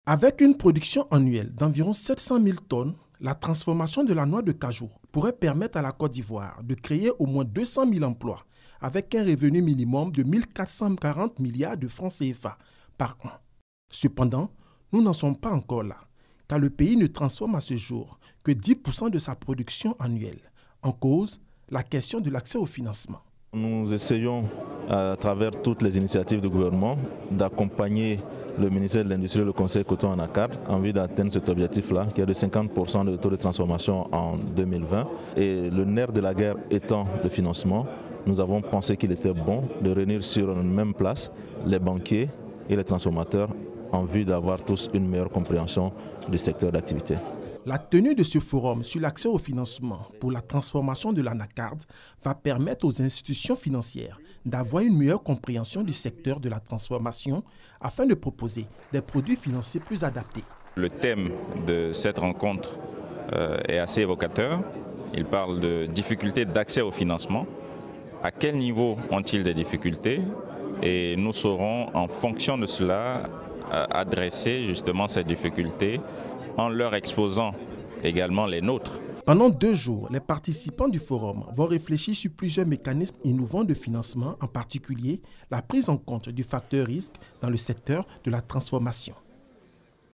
Avec une production annuelle d'environ 700 000 tonnes, la transformation de la noix de cajou pourrait permettre à la Côte d'Ivoire de créer au moins 200 000 emplois avec un revenu minimum de 1 440 milliards de francs CFA par an. Cependant, nous n'en sommes pas encore là, car le pays ne transforme à ce jour que 10% de sa production annuelle. En cause, la question de l'accès au financement. Nous essayons, à travers toutes les initiatives du gouvernement, d'accompagner le ministère de l'Industrie et le Conseil coton en ACAD en vue d'atteindre cet objectif-là, qui est de 50% de taux de transformation en 2020. Et le nerf de la guerre étant le financement, nous avons pensé qu'il était bon de réunir sur une même place les banquiers et les transformateurs en vue d'avoir tous une meilleure compréhension du secteur d'activité. La tenue de ce forum sur l'accès au financement pour la transformation de l'anacarde va permettre aux institutions financières d'avoir une meilleure compréhension du secteur de la transformation afin de proposer des produits financiers plus adaptés. Le thème de cette rencontre est assez évocateur. Il parle de difficultés d'accès au financement. À quel niveau ont-ils des difficultés? Et nous saurons, en fonction de cela, adresser justement ces difficultés en leur exposant également les nôtres. Pendant 2 jours, les participants du forum vont réfléchir sur plusieurs mécanismes innovants de financement, en particulier la prise en compte du facteur risque dans le secteur de la transformation.